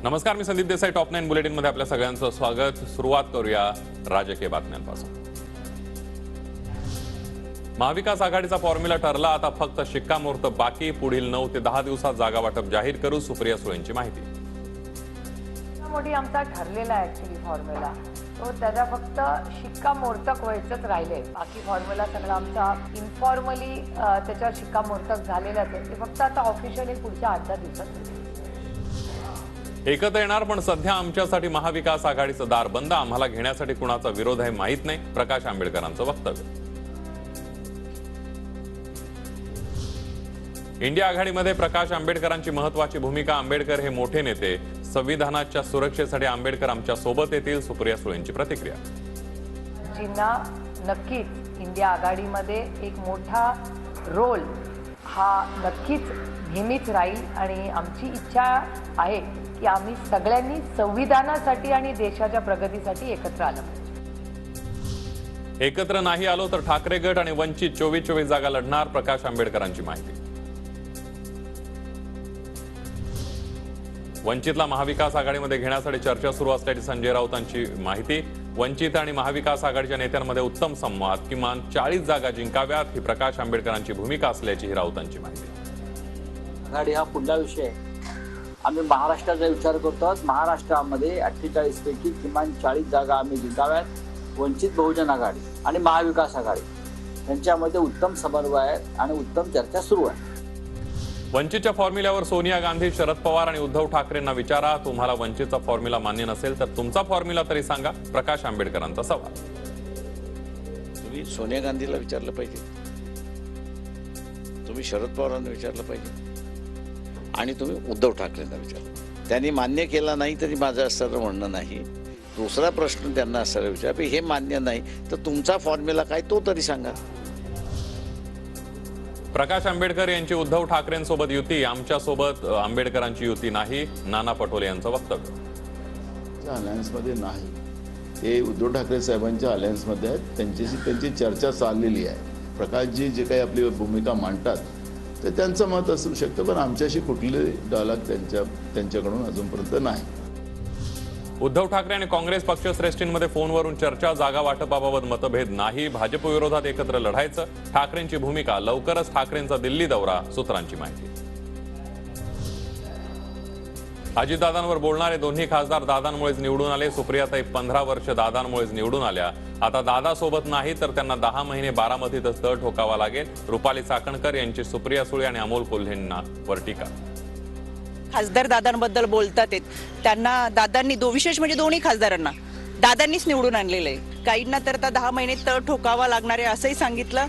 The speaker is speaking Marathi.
नमस्कार, मी संदीप देसाई. टॉप 9 बुलेटिन मध्ये आपल्या सगळ्यांचं स्वागत. सुरुवात करूया राजकीय बातम्यांपासून. महाविकास आघाडीचा फॉर्म्युला ठरला, आता फक्त शिक्कामोर्तब बाकी. पुढील 9 ते 10 दिवसात जागा वाटप जाहीर करू, सुप्रिया सुळेंची माहिती. मोठी आमचा ठरलेला आहे ऍक्च्युअली फॉर्म्युला, तो त्याचा फक्त शिक्कामोर्तब व्हायचंच राहिले. बाकी फॉर्म्युला सगळा आमचा इन्फॉर्मली त्याच्यावर शिक्कामोर्तब झालेलाच आहे. ते फक्त आता ऑफिशियली पुढच्या 8-10 दिवसात एकत्र येणार, पण सध्या आमच्यासाठी महाविकास आघाडीचं दार बंद. आम्हाला घेण्यासाठी कुणाचा विरोध आहे माहीत नाही, प्रकाश आंबेडकरांचं वक्तव्य. इंडिया आघाडीमध्ये प्रकाश आंबेडकरांची महत्वाची भूमिका. आंबेडकर हे मोठे नेते, संविधानाच्या सुरक्षेसाठी आंबेडकर आमच्या सोबत येतील, सुप्रिया सुळेंची प्रतिक्रिया. जिन्ना नक्कीच इंडिया आघाडीमध्ये एक मोठा रोल हा नक्कीच नेहमीच राहील आणि आमची इच्छा आहे की आम्ही सगळ्यांनी संविधानासाठी आणि देशाच्या प्रगतीसाठी एकत्र आलं पाहिजे. एकत्र नाही आलो तर ठाकरे गट आणि वंचित 24 जागा लढणार, प्रकाश आंबेडकरांची माहिती. वंचितला महाविकास आघाडीमध्ये घेण्यासाठी चर्चा सुरू असल्याची संजय राऊतांची माहिती. वंचित आणि महाविकास आघाडीच्या नेत्यांमध्ये उत्तम संवाद, किमान 40 जागा जिंकाव्यात, ही प्रकाश आंबेडकरांची भूमिका असल्याची राऊतांची माहिती. आघाडी हा पुढला विषय आहे. आम्ही महाराष्ट्राचा विचार करतो. महाराष्ट्रामध्ये 48 पैकी किमान 40 जागा आम्ही जिंकाव्यात. वंचित बहुजन आघाडी आणि महाविकास आघाडी यांच्यामध्ये उत्तम समन्वय आहे आणि उत्तम चर्चा सुरू आहे. वंचितच्या फॉर्म्युल्यावर सोनिया गांधी, शरद पवार आणि उद्धव ठाकरेंना विचारा, तुम्हाला वंचितचा फॉर्म्युला मान्य नसेल तर तुमचा फॉर्म्युला तरी सांगा, प्रकाश आंबेडकरांचा सवाल. तुम्ही सोनिया गांधीला विचारलं पाहिजे, तुम्ही शरद पवारांना विचारलं पाहिजे आणि तुम्ही उद्धव ठाकरेंना विचारलं. त्यांनी मान्य केला नाही तरी माझं असं म्हणणं नाही. दुसरा प्रश्न त्यांना असायला विचार, हे मान्य नाही तर तुमचा फॉर्म्युला काय तो तरी सांगा. प्रकाश आंबेडकर यांची उद्धव ठाकरेंसोबत युती, आमच्यासोबत आंबेडकरांची युती नाही, नाना पटोले यांचं वक्तव्य. अलायन्समध्ये नाही, हे उद्धव ठाकरे साहेबांच्या अलायन्समध्ये आहेत. त्यांची चर्चा चाललेली आहे. प्रकाशजी जे काही आपली भूमिका मांडतात ते त्यांचं मत असू शकतं, पण आमच्याशी कुठले डायलॉग त्यांच्याकडून अजूनपर्यंत नाही. उद्धव ठाकरे आणि काँग्रेस पक्षश्रेष्ठींमध्ये फोनवरून चर्चा, जागा वाटपाबाबत मतभेद नाही, भाजप विरोधात एकत्र लढायचं, ठाकरेंची भूमिका. लवकरच ठाकरेंचा दिल्ली दौरा, सूत्रांची माहिती. अजितदादांवर बोलणारे दोन्ही खासदार दादांमुळेच निवडून आले. सुप्रियाताई 15 वर्ष दादांमुळेच निवडून आल्या. आता दादा सोबत नाही तर त्यांना 10 महिने बारामतीतच तळ ठोकावा लागेल. रुपाली चाकणकर यांची सुप्रिया सुळे आणि अमोल कोल्हेंना वर टीका. खासदार दादांबद्दल बोलतात, त्यांना दादांनी विशेष म्हणजे दोन्ही खासदारांना दादांनीच निवडून आणलेलं आहे. काहींना तर आता 10 महिने तळ ठोकावा लागणार आहे असंही सांगितलं.